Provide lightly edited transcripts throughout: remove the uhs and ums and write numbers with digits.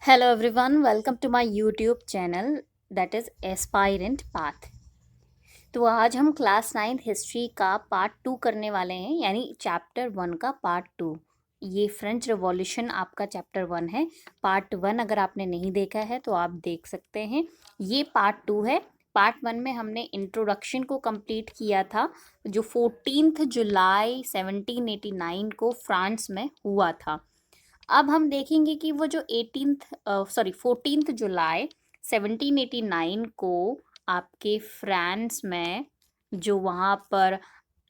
Hello everyone, welcome to my YouTube channel that is Aspirant Path। तो आज हम class 9th history का part 2 करने वाले हैं, यानी चैप्टर 1 का पार्ट 2। ये फ्रेंच रिवॉल्यूशन आपका चैप्टर 1 है। पार्ट 1 अगर आपने नहीं देखा है तो आप देख सकते हैं। ये पार्ट 2 है। पार्ट 1 में हमने इंट्रोडक्शन को कंप्लीट किया था, जो 14 जुलाई 1789 को फ्रांस में हुआ था। अब हम देखेंगे कि वो जो 14 जुलाई 1789 को आपके फ्रांस में जो वहाँ पर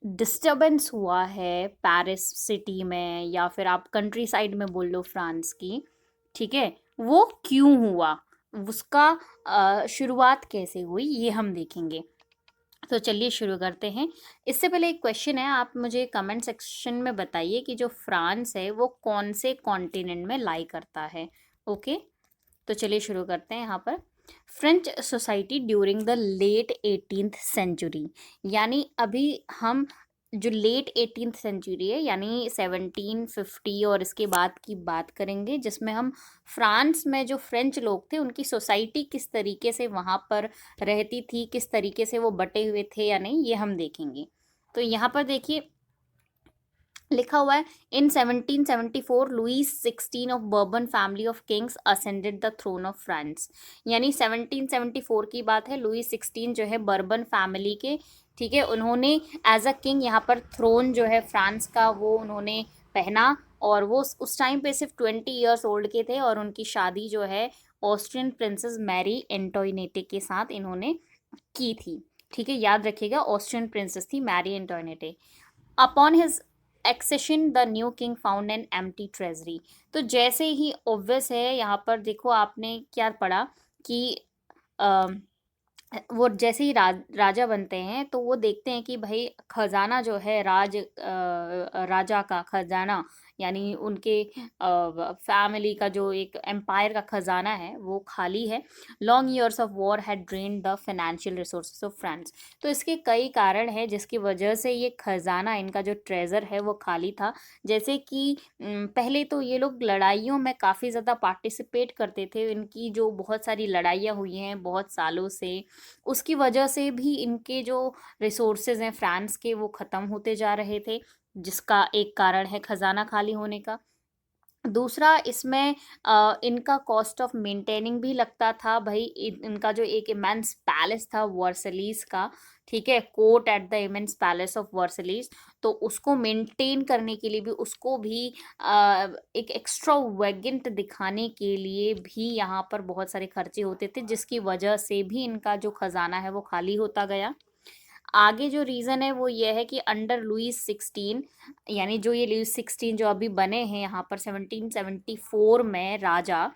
डिस्टरबेंस हुआ है पेरिस सिटी में, या फिर आप कंट्री साइड में बोल लो फ्रांस की, ठीक है, वो क्यों हुआ, उसका शुरुआत कैसे हुई, ये हम देखेंगे। तो चलिए शुरू करते हैं। इससे पहले एक क्वेश्चन है, आप मुझे कमेंट सेक्शन में बताइए कि जो फ्रांस है वो कौन से कॉन्टिनेंट में लाई करता है। ओके, तो चलिए शुरू करते हैं। यहाँ पर French society during the late 18th century, यानी अभी हम जो लेट 18th सेंचुरी है यानी 1750 और इसके बाद की बात करेंगे, जिसमें हम फ्रांस में जो फ्रेंच लोग थे उनकी सोसाइटी किस तरीके से वहाँ पर रहती थी, किस तरीके से वो बटे हुए थे या नहीं, ये हम देखेंगे। तो यहाँ पर देखिए लिखा हुआ है, in 1774 Louis 16 of Bourbon family of kings ascended the throne of France. यानी 1774 की बात है। लुईस 16 जो है बर्बन फैमिली के, ठीक है, उन्होंने एज अ किंग यहाँ पर थ्रोन जो है फ्रांस का वो उन्होंने पहना, और वो उस टाइम पे सिर्फ 20 ईयर्स ओल्ड के थे, और उनकी शादी जो है ऑस्ट्रियन प्रिंसेस मैरी एंटोइनेटे के साथ इन्होंने की थी। ठीक है, याद रखिएगा, ऑस्ट्रियन प्रिंसेस थी Marie Antoinette. Upon his accession the new king found an empty treasury. तो जैसे ही ऑब्वियस है, यहाँ पर देखो आपने क्या पढ़ा कि वो जैसे ही राजा बनते हैं तो वो देखते हैं कि भाई खजाना जो है राजा का खजाना, यानी उनके फैमिली का जो एक एम्पायर का खजाना है वो खाली है। Long years of war had drained the financial resources of France. तो इसके कई कारण हैं जिसकी वजह से ये खजाना, इनका जो ट्रेजर है वो खाली था। जैसे कि पहले तो ये लोग लड़ाइयों में काफ़ी ज़्यादा पार्टिसिपेट करते थे। इनकी जो बहुत सारी लड़ाइयाँ हुई हैं बहुत सालों से, उसकी वजह से भी इनके जो रिसोर्सेज हैं फ्रांस के वो ख़त्म होते जा रहे थे, जिसका एक कारण है खजाना खाली होने का। दूसरा इसमें इनका कॉस्ट ऑफ मेंटेनिंग भी लगता था। भाई इनका जो एक इमेंस पैलेस था वर्सलीज का, ठीक है, court at the immense palace of Versailles, तो उसको मेंटेन करने के लिए भी, उसको भी एक एक्स्ट्रा वेगेंट दिखाने के लिए भी यहाँ पर बहुत सारे खर्चे होते थे, जिसकी वजह से भी इनका जो खजाना है वो खाली होता गया। आगे जो रीज़न है वो ये है कि अंडर लुईस 16, यानी जो ये लुईस 16 जो अभी बने हैं यहाँ पर 1774 में राजा,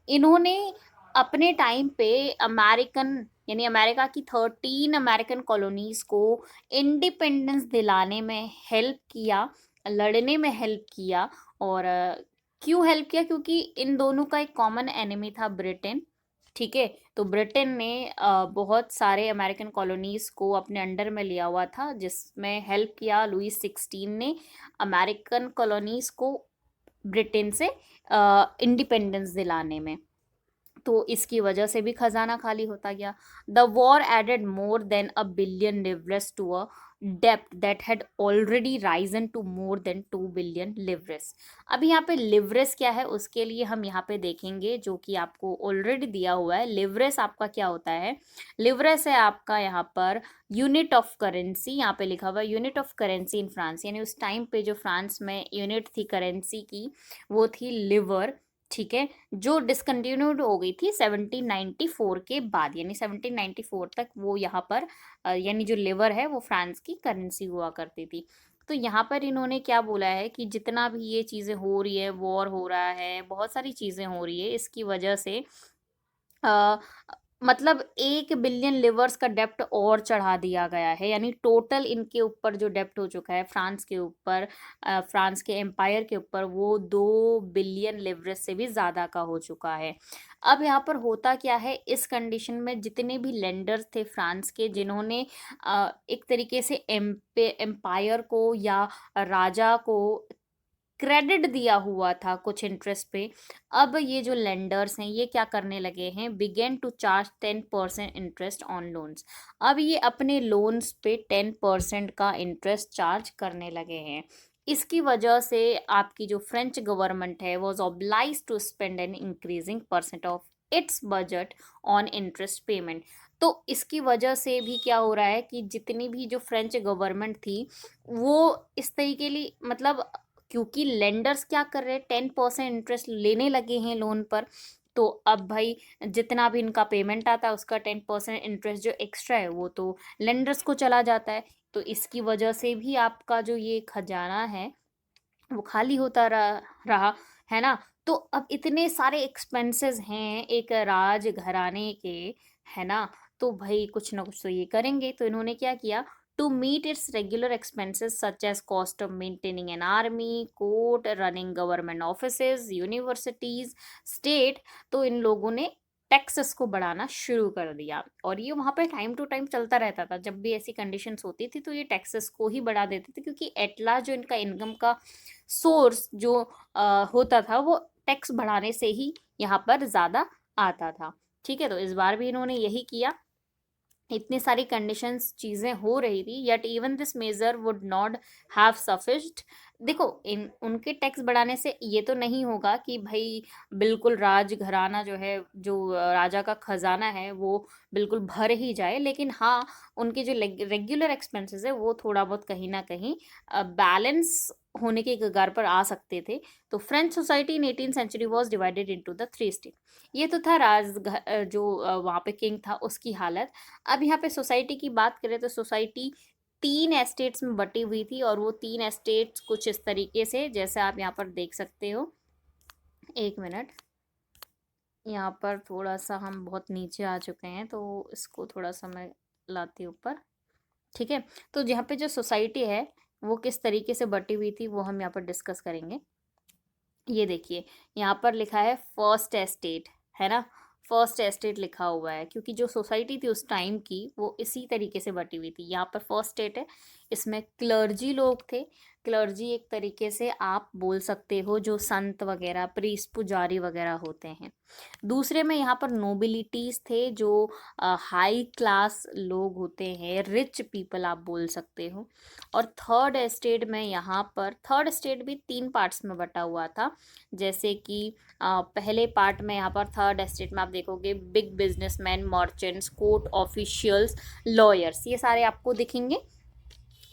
इन्होंने अपने टाइम पे अमेरिकन, यानी अमेरिका की 13 अमेरिकन कॉलोनीज को इंडिपेंडेंस दिलाने में हेल्प किया, लड़ने में हेल्प किया। और क्यों हेल्प किया? क्योंकि इन दोनों का एक कॉमन एनिमी था, ब्रिटेन। ठीक है, तो ब्रिटेन ने बहुत सारे अमेरिकन कॉलोनीज को अपने अंडर में लिया हुआ था, जिसमें हेल्प किया लुईस 16 ने अमेरिकन कॉलोनीज को ब्रिटेन से इंडिपेंडेंस दिलाने में। तो इसकी वजह से भी खजाना खाली होता गया। The war added more than a billion livres to a डेप्ट that had already risen to more than 2 billion livres. अब यहाँ पे लिवरेस क्या है उसके लिए हम यहाँ पे देखेंगे, जो कि आपको ऑलरेडी दिया हुआ है। लिवरेस आपका क्या होता है? लिवरेस है आपका यहाँ पर यूनिट ऑफ करेंसी, यहाँ पे लिखा हुआ है unit of currency in France, यानी उस टाइम पे जो फ्रांस में यूनिट थी करेंसी की वो थी लिवर। ठीक है, जो डिसकंटिन्यूड हो गई थी 1794 के बाद, यानी 1794 तक वो यहाँ पर यानी जो लिवर है वो फ्रांस की करेंसी हुआ करती थी। तो यहाँ पर इन्होंने क्या बोला है कि जितना भी ये चीज़ें हो रही है, वॉर हो रहा है, बहुत सारी चीज़ें हो रही है, इसकी वजह से अ, मतलब 1 बिलियन लिवर्स का डेप्ट और चढ़ा दिया गया है, यानी टोटल इनके ऊपर जो डेप्ट हो चुका है फ्रांस के ऊपर, फ्रांस के एम्पायर के ऊपर, वो 2 बिलियन लिवरेस से भी ज़्यादा का हो चुका है। अब यहाँ पर होता क्या है, इस कंडीशन में जितने भी लेंडर्स थे फ्रांस के, जिन्होंने एक तरीके से एम्पायर को या राजा को क्रेडिट दिया हुआ था कुछ इंटरेस्ट पे, अब ये जो लेंडर्स हैं ये क्या करने लगे हैं, began to charge 10% interest on loans. अब ये अपने लोन्स पे 10% का इंटरेस्ट चार्ज करने लगे हैं। इसकी वजह से आपकी जो फ्रेंच गवर्नमेंट है was oblige to spend an increasing percent of its budget on interest payment. तो इसकी वजह से भी क्या हो रहा है कि जितनी भी जो फ्रेंच गवर्नमेंट थी वो इस तरीके लिए, मतलब क्योंकि लेंडर्स क्या कर रहे हैं, 10% इंटरेस्ट लेने लगे हैं लोन पर, तो अब भाई जितना भी इनका पेमेंट आता है उसका 10% इंटरेस्ट जो एक्स्ट्रा है वो तो लेंडर्स को चला जाता है। तो इसकी वजह से भी आपका जो ये खजाना है वो खाली होता रहा, है ना। तो अब इतने सारे एक्सपेंसेस हैं एक राज घराने के, है ना, तो भाई कुछ ना कुछ तो ये करेंगे। तो इन्होंने क्या किया, to meet its regular expenses such as cost of maintaining an army, court, running government offices, universities, state, तो इन लोगों ने टैक्सेस को बढ़ाना शुरू कर दिया। और ये वहाँ पे टाइम टू टाइम चलता रहता था, जब भी ऐसी कंडीशंस होती थी तो ये टैक्सेस को ही बढ़ा देते थे, क्योंकि एटलास जो इनका इनकम का सोर्स जो होता था वो टैक्स बढ़ाने से ही यहाँ पर ज़्यादा आता था। ठीक है, तो इस बार भी इन्होंने यही किया। इतनी सारी कंडीशंस चीज़ें हो रही थी, yet even this measure would not have sufficed. देखो, इन उनके टैक्स बढ़ाने से ये तो नहीं होगा कि भाई बिल्कुल राज घराना जो है, जो राजा का खजाना है वो बिल्कुल भर ही जाए, लेकिन हाँ उनके जो रेगुलर एक्सपेंसेस है वो थोड़ा बहुत कहीं ना कहीं बैलेंस होने के कगार पर आ सकते थे। तो French society in 18th century was divided into the 3 state. ये तो था जो वहाँ पे किंग था उसकी हालत। अब यहाँ पे सोसाइटी की बात करें तो सोसाइटी 3 एस्टेट्स में बटी हुई थी, और वो 3 एस्टेट्स कुछ इस तरीके से, जैसे आप यहाँ पर देख सकते हो। एक मिनट, यहाँ पर थोड़ा सा हम बहुत नीचे आ चुके हैं तो इसको थोड़ा सा मैं लाती हूँ ऊपर। ठीक है, तो यहाँ पे जो सोसाइटी है वो किस तरीके से बटी हुई थी वो हम यहाँ पर डिस्कस करेंगे। ये देखिए, यहाँ पर लिखा है फर्स्ट एस्टेट, है ना। फर्स्ट एस्टेट लिखा हुआ है क्योंकि जो सोसाइटी थी उस टाइम की वो इसी तरीके से बटी हुई थी। यहाँ पर फर्स्ट स्टेट है, इसमें क्लर्जी लोग थे। क्लर्जी एक तरीके से आप बोल सकते हो जो संत वगैरह, प्रीस्ट, पुजारी वगैरह होते हैं। दूसरे में यहाँ पर नोबिलिटीज थे, जो हाई क्लास लोग होते हैं, रिच पीपल आप बोल सकते हो। और थर्ड एस्टेट में यहाँ पर, थर्ड एस्टेट भी 3 पार्ट्स में बटा हुआ था। जैसे कि पहले पार्ट में यहाँ पर थर्ड एस्टेट में आप देखोगे big businessman, merchants, court officials, lawyers, ये सारे आपको दिखेंगे।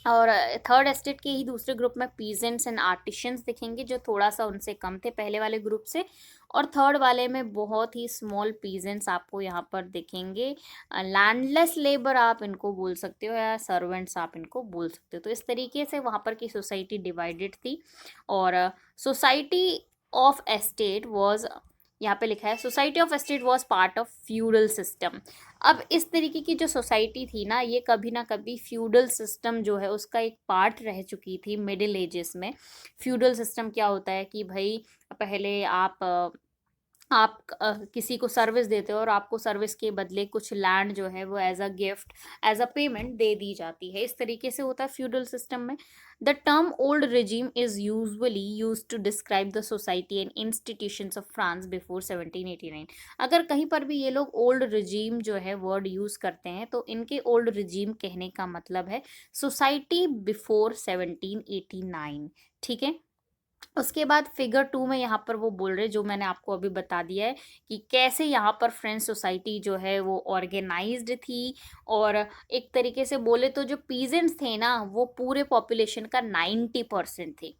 और थर्ड एस्टेट के ही दूसरे ग्रुप में पीजेंट्स एंड आर्टिशंस दिखेंगे, जो थोड़ा सा उनसे कम थे पहले वाले ग्रुप से। और थर्ड वाले में बहुत ही स्मॉल पीजेंट्स आपको यहाँ पर दिखेंगे। लैंडलेस लेबर आप इनको बोल सकते हो, या सर्वेंट्स आप इनको बोल सकते हो। तो इस तरीके से वहाँ पर की सोसाइटी डिवाइडेड थी। और सोसाइटी ऑफ एस्टेट वॉज, यहाँ पे लिखा है society of estate was part of feudal system. अब इस तरीके की जो सोसाइटी थी ना, ये कभी ना कभी फ्यूडल सिस्टम जो है उसका एक पार्ट रह चुकी थी मिडिल एजेस में। फ्यूडल सिस्टम क्या होता है कि भाई पहले आप किसी को सर्विस देते हो और आपको सर्विस के बदले कुछ लैंड जो है वो as a gift, as a payment दे दी जाती है। इस तरीके से होता है फ्यूडल सिस्टम में। The term old regime is usually use to describe the society and institutions of France before 1789। अगर कहीं पर भी ये लोग ओल्ड रिजीम जो है वर्ड यूज करते हैं तो इनके ओल्ड रिजीम कहने का मतलब है सोसाइटी बिफोर 1789। ठीक है, उसके बाद फिगर 2 में यहाँ पर वो बोल रहे, जो मैंने आपको अभी बता दिया है कि कैसे यहाँ पर फ्रेंच सोसाइटी जो है वो ऑर्गेनाइज्ड थी। और एक तरीके से बोले तो जो पीजेंट्स थे ना वो पूरे पॉपुलेशन का 90% थे।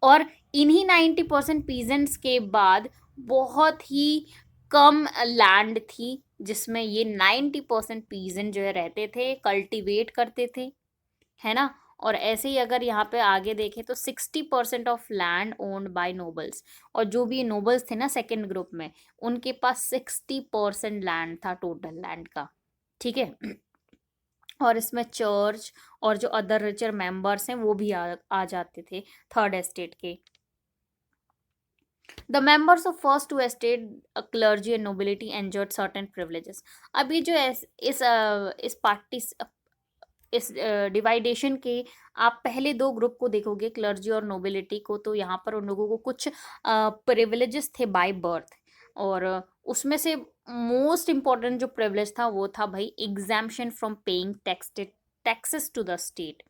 और इन्हीं 90% पीजेंट्स के बाद बहुत ही कम लैंड थी जिसमें ये 90% पीजेंट जो है रहते थे, कल्टीवेट करते थे, है ना। और ऐसे ही अगर यहाँ पे आगे देखें तो 60% of land owned by nobles. और जो भी नोबल्स थे ना सेकेंड ग्रुप में, उनके पास 60% लैंड था टोटल लैंड का। ठीक है, और इसमें चर्च और जो अदर रिचर मेंबर्स हैं वो भी आ जाते थे थर्ड एस्टेट के। The members of first two estate, clergy and nobility enjoyed certain privileges. अभी जो इस पार्टी इस डिवाइडेशन के आप पहले दो ग्रुप को देखोगे, क्लर्जी और नोबिलिटी को, तो यहाँ पर उन लोगों को कुछ प्रिविलेजेस थे बाय बर्थ, और उसमें से मोस्ट इम्पॉर्टेंट जो प्रिविलेज था वो था भाई exemption from paying taxes to the state,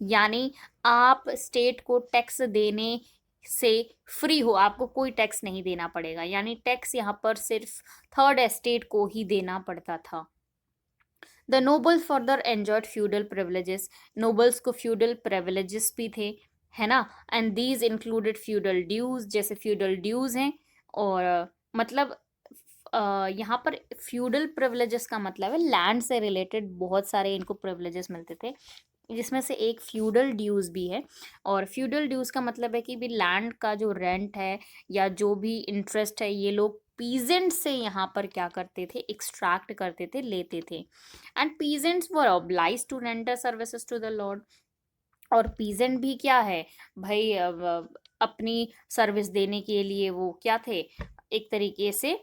यानी आप स्टेट को टैक्स देने से फ्री हो, आपको कोई टैक्स नहीं देना पड़ेगा, यानी टैक्स यहाँ पर सिर्फ थर्ड एस्टेट को ही देना पड़ता था। The noble further enjoyed feudal privileges, nobles को फ्यूडल प्रिविलेजेस भी थे, है ना, and these included feudal dues, जैसे फ्यूडल ड्यूज हैं, और मतलब यहाँ पर फ्यूडल प्रिविलेजेस का मतलब है लैंड से रिलेटेड बहुत सारे इनको प्रिविलेजेस मिलते थे, जिसमें से एक फ्यूडल ड्यूज भी है। और फ्यूडल ड्यूज का मतलब है कि भी लैंड का जो रेंट है या जो भी इंटरेस्ट है, ये लोग पीजेंट से यहाँ पर क्या करते थे, एक्सट्रैक्ट करते थे, लेते थे। And peasants were oblige to render services to the lord, और पीजेंट भी क्या है भाई, अपनी सर्विस देने के लिए वो क्या थे, एक तरीके से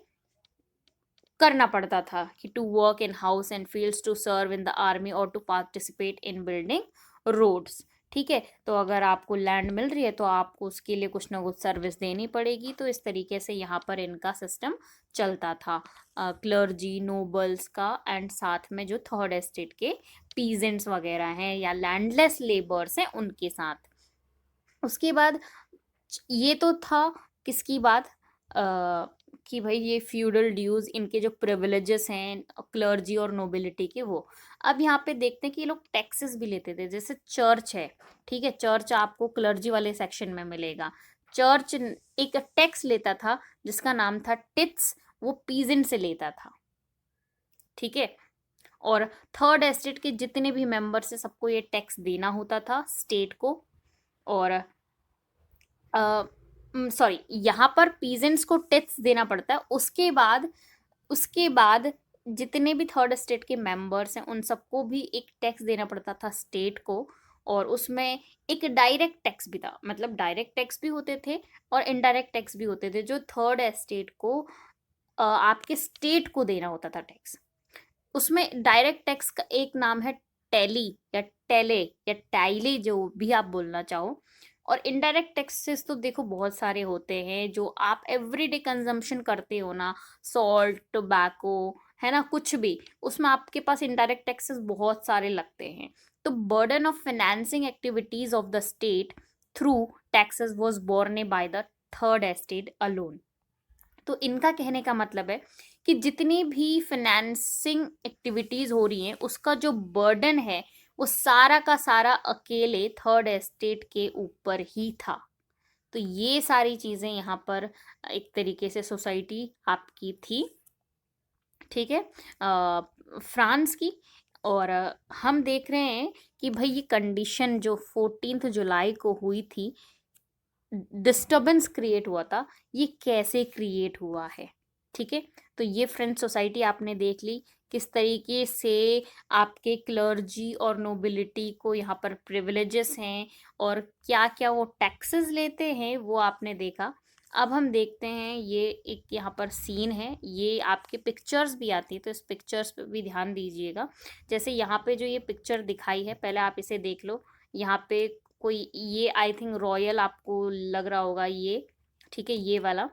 करना पड़ता था कि to work in house and fields, to serve in the army और to participate in building roads. ठीक है, तो अगर आपको लैंड मिल रही है तो आपको उसके लिए कुछ ना कुछ सर्विस देनी पड़ेगी, तो इस तरीके से यहाँ पर इनका सिस्टम चलता था, क्लर्जी, नोबल्स का, एंड साथ में जो थर्ड एस्टेट के पीजेंट्स वगैरह हैं या लैंडलेस लेबर्स हैं उनके साथ। उसके बाद ये तो था किसकी बात, कि भाई ये फ्यूडल ड्यूज, इनके जो प्रिविलेजेस हैं क्लर्जी और नोबिलिटी के, वो अब यहाँ पे देखते हैं कि ये लोग टैक्सेस भी लेते थे, जैसे चर्च है, ठीक है, चर्च आपको क्लर्जी वाले सेक्शन में मिलेगा। चर्च एक टैक्स लेता था जिसका नाम था टिट्स, वो पीजेंट से लेता था, ठीक है, और थर्ड एस्टेट के जितने भी मेंबर्स है सबको ये टैक्स देना होता था स्टेट को। और सॉरी, यहाँ पर पीजेंट्स को टैक्स देना पड़ता है, उसके बाद जितने भी थर्ड स्टेट के मेंबर्स हैं उन सबको भी एक टैक्स देना पड़ता था स्टेट को, और उसमें एक डायरेक्ट टैक्स भी था, मतलब डायरेक्ट टैक्स भी होते थे और इनडायरेक्ट टैक्स भी होते थे, जो थर्ड स्टेट को आपके स्टेट को देना होता था टैक्स। उसमें डायरेक्ट टैक्स का एक नाम है टैली या टेले या टाइले, जो भी आप बोलना चाहो। और इनडायरेक्ट टैक्सेस तो देखो बहुत सारे होते हैं जो आप एवरीडे कंजम्पशन करते हो ना, सॉल्ट, टोबैको, है ना, कुछ भी, उसमें आपके पास इनडायरेक्ट टैक्सेस बहुत सारे लगते हैं। तो burden of financing activities of the state through taxes was borne by the third estate alone. तो इनका कहने का मतलब है कि जितनी भी फाइनेंसिंग एक्टिविटीज हो रही हैं उसका जो बर्डन है वो सारा का सारा अकेले थर्ड एस्टेट के ऊपर ही था। तो ये सारी चीजें यहाँ पर एक तरीके से सोसाइटी आपकी थी, ठीक है, फ्रांस की। और हम देख रहे हैं कि भाई ये कंडीशन जो 14 जुलाई को हुई थी, डिस्टर्बेंस क्रिएट हुआ था, ये कैसे क्रिएट हुआ है, ठीक है। तो ये फ्रेंच सोसाइटी आपने देख ली, किस तरीके से आपके क्लर्जी और नोबिलिटी को यहाँ पर प्रिविलेजेस हैं और क्या क्या वो टैक्सेस लेते हैं वो आपने देखा। अब हम देखते हैं, ये एक यहाँ पर सीन है, ये आपके पिक्चर्स भी आती है, तो इस पिक्चर्स पे भी ध्यान दीजिएगा। जैसे यहाँ पे जो ये पिक्चर दिखाई है, पहले आप इसे देख लो, यहाँ पे कोई, ये आई थिंक रॉयल आपको लग रहा होगा ये, ठीक है, ये वाला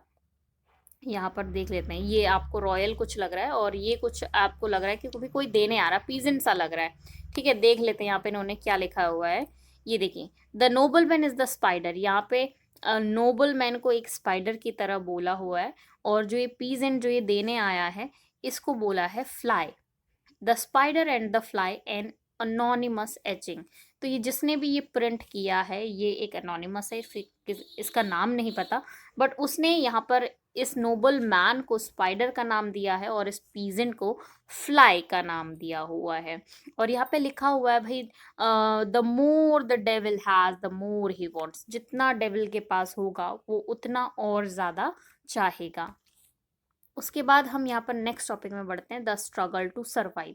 यहाँ पर देख लेते हैं, ये आपको रॉयल कुछ लग रहा है और ये कुछ आपको लग रहा है कि कोई देने आ रहा, पीजेंट सा लग रहा है, ठीक है। देख लेते हैं यहाँ पे इन्होंने क्या लिखा हुआ है, ये देखिए, the noble man is the spider, यहाँ पे नोबल मैन को एक स्पाइडर की तरह बोला हुआ है, और जो ये पीजेंट जो ये देने आया है इसको बोला है fly. The spider and the fly an anonymous etching. तो ये जिसने भी ये प्रिंट किया है ये एक अनोनिमस है, इसका नाम नहीं पता, बट उसने यहाँ पर इस नोबल मैन को स्पाइडर का नाम दिया है और इस पीजेंट को फ्लाई का नाम दिया हुआ है। और यहाँ पे लिखा हुआ है भाई, the more the devil has the more he wants, जितना डेविल के पास होगा वो उतना और ज़्यादा चाहेगा। उसके बाद हम यहाँ पर नेक्स्ट टॉपिक में बढ़ते हैं, द स्ट्रगल टू सर्वाइव।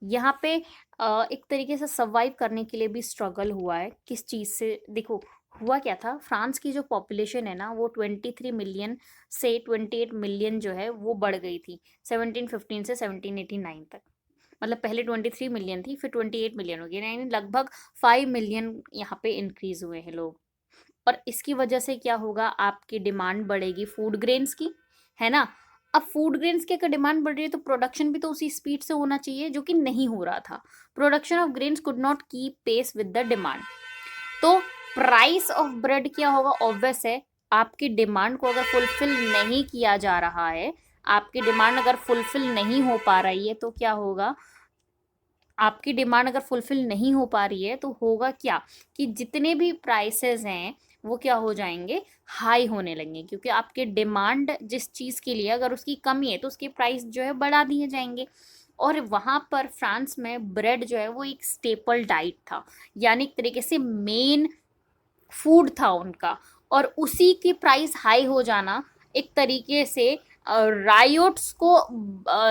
यहाँ पे एक तरीके से सर्वाइव करने के लिए भी स्ट्रगल हुआ है, किस चीज़ से, देखो हुआ क्या था, फ्रांस की जो पॉपुलेशन है ना वो 23 मिलियन से 28 मिलियन जो है वो बढ़ गई थी 1715 से 1789 तक। मतलब पहले 23 मिलियन थी, फिर 28 मिलियन हो गई, यानी लगभग 5 मिलियन यहाँ पे इंक्रीज हुए हैं लोग। और इसकी वजह से क्या होगा, आपकी डिमांड बढ़ेगी फूड ग्रेन्स की, है ना। अब फूड ग्रेन्स की अगर डिमांड बढ़ रही है तो प्रोडक्शन भी तो उसी स्पीड से होना चाहिए, जो कि नहीं हो रहा था। Production of grains could not keep pace with the demand. तो प्राइस ऑफ ब्रेड क्या होगा, ऑब्वियस है। आपकी डिमांड को अगर फुलफिल नहीं किया जा रहा है, आपकी डिमांड अगर फुलफिल नहीं हो पा रही है, तो क्या होगा, आपकी डिमांड अगर फुलफिल नहीं हो पा रही है तो होगा क्या, कि जितने भी प्राइसेस हैं वो क्या हो जाएंगे, हाई होने लगेंगे, क्योंकि आपकी डिमांड जिस चीज़ के लिए अगर उसकी कमी है तो उसके प्राइस जो है बढ़ा दिए जाएंगे। और वहाँ पर फ्रांस में ब्रेड जो है वो एक स्टेपल डाइट था, यानी एक तरीके से मेन फूड था उनका। और उसी की प्राइस हाई हो जाना एक तरीके से रायोट्स को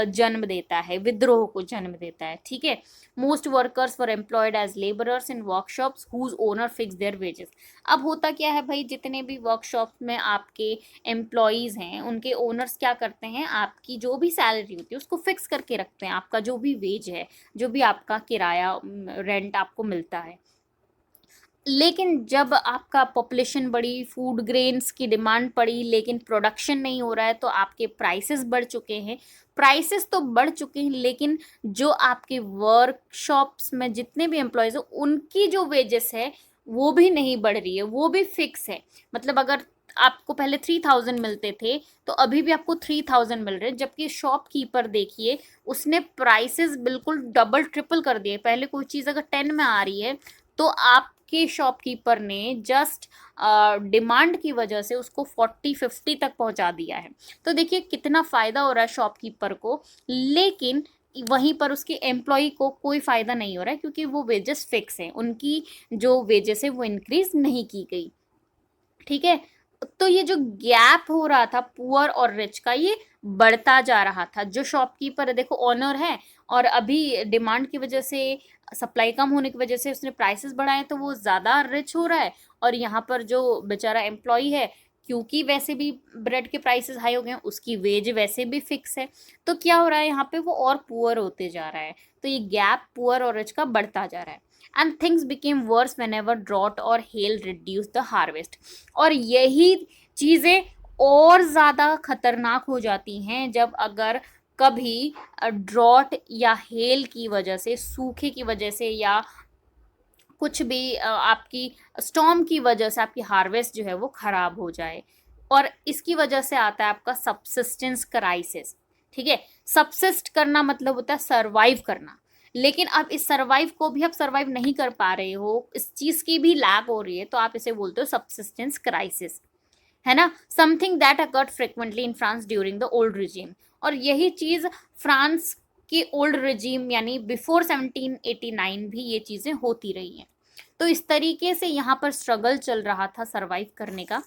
जन्म देता है, विद्रोह को जन्म देता है, ठीक है। Most workers were employed as labourers in workshops whose owner fix their wages. अब होता क्या है भाई, जितने भी वर्कशॉप में आपके एम्प्लॉयज हैं, उनके ओनर्स क्या करते हैं, आपकी जो भी सैलरी होती है उसको फिक्स करके रखते हैं, आपका जो भी वेज है, जो भी आपका किराया रेंट आपको मिलता है। लेकिन जब आपका पॉपुलेशन बढ़ी, फूड ग्रेन्स की डिमांड पड़ी, लेकिन प्रोडक्शन नहीं हो रहा है, तो आपके प्राइसेस बढ़ चुके हैं। प्राइसेस तो बढ़ चुके हैं, लेकिन जो आपके वर्कशॉप्स में जितने भी एम्प्लॉयज़ हैं उनकी जो वेजेस है वो भी नहीं बढ़ रही है, वो भी फिक्स है। मतलब अगर आपको पहले 3000 मिलते थे तो अभी भी आपको 3000 मिल रहे हैं, जबकि शॉपकीपर देखिए उसने प्राइसेस बिल्कुल डबल ट्रिपल कर दिए। पहले कोई चीज़ अगर 10 में आ रही है तो आपके शॉपकीपर ने जस्ट डिमांड की वजह से उसको 40-50 तक पहुंचा दिया है। तो देखिए कितना फ़ायदा हो रहा है शॉपकीपर को, लेकिन वहीं पर उसके एम्प्लॉय को कोई फ़ायदा नहीं हो रहा है, क्योंकि वो वेजेस फिक्स हैं, उनकी जो वेजेस है वो इंक्रीज नहीं की गई, ठीक है। तो ये जो गैप हो रहा था पुअर और रिच का, ये बढ़ता जा रहा था। जो शॉपकीपर देखो ओनर है, और अभी डिमांड की वजह से, सप्लाई कम होने की वजह से उसने प्राइसेस बढ़ाए, तो वो ज़्यादा रिच हो रहा है। और यहाँ पर जो बेचारा एम्प्लॉय है, क्योंकि वैसे भी ब्रेड के प्राइसेस हाई हो गए हैं, उसकी वेज वैसे भी फिक्स है, तो क्या हो रहा है यहाँ पे, वो और पुअर होते जा रहा है। तो ये गैप पुअर और रिच का बढ़ता जा रहा है। And things became worse whenever drought और हेल reduced द हार्वेस्ट। और यही चीज़ें और ज़्यादा खतरनाक हो जाती हैं जब अगर कभी ड्रॉट या हेल की वजह से, सूखे की वजह से, या कुछ भी आपकी स्टॉर्म की वजह से आपकी हार्वेस्ट जो है वो ख़राब हो जाए। और इसकी वजह से आता है आपका सबसिस्टेंस क्राइसिस, ठीक है। सबसिस्ट करना मतलब होता है सर्वाइव करना, लेकिन अब इस सर्वाइव को भी आप सर्वाइव नहीं कर पा रहे हो, इस चीज़ की भी लैक हो रही है, तो आप इसे बोलते हो सबसिस्टेंस क्राइसिस, है ना। Something that occurred frequently in France during the old regime. और यही चीज़ फ्रांस के ओल्ड रिजीम यानी बिफोर 1789 भी ये चीज़ें होती रही हैं। तो इस तरीके से यहाँ पर स्ट्रगल चल रहा था सर्वाइव करने का,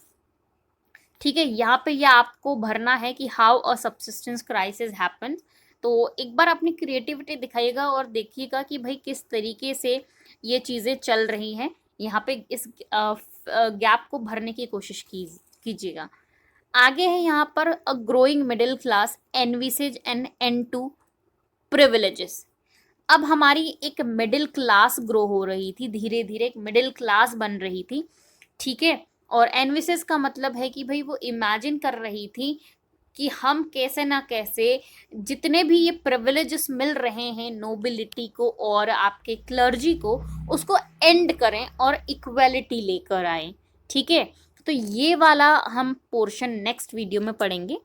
ठीक है। यहाँ पे यह आपको भरना है कि how a subsistence crisis happen. तो एक बार अपनी क्रिएटिविटी दिखाइएगा और देखिएगा कि भाई किस तरीके से ये चीज़ें चल रही हैं। यहाँ पे इस गैप को भरने की कोशिश कीजिएगा। आगे है यहाँ पर a growing middle class envisages an end to privileges. अब हमारी एक मिडिल क्लास ग्रो हो रही थी, धीरे धीरे एक मिडिल क्लास बन रही थी, ठीक है। और एनविसेस का मतलब है कि भाई वो इमेजिन कर रही थी कि हम कैसे ना कैसे जितने भी ये प्रिविलेजेस मिल रहे हैं नोबिलिटी को और आपके क्लर्जी को, उसको एंड करें और इक्वलिटी लेकर आए, ठीक है। तो ये वाला हम पोर्शन नेक्स्ट वीडियो में पढ़ेंगे।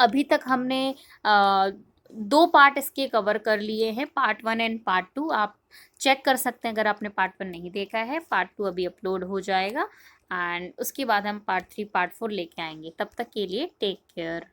अभी तक हमने 2 पार्ट इसके कवर कर लिए हैं, पार्ट 1 एंड पार्ट 2। आप चेक कर सकते हैं अगर आपने पार्ट 1 नहीं देखा है। पार्ट 2 अभी अपलोड हो जाएगा, एंड उसके बाद हम पार्ट 3 पार्ट 4 लेके आएंगे। तब तक के लिए टेक केयर।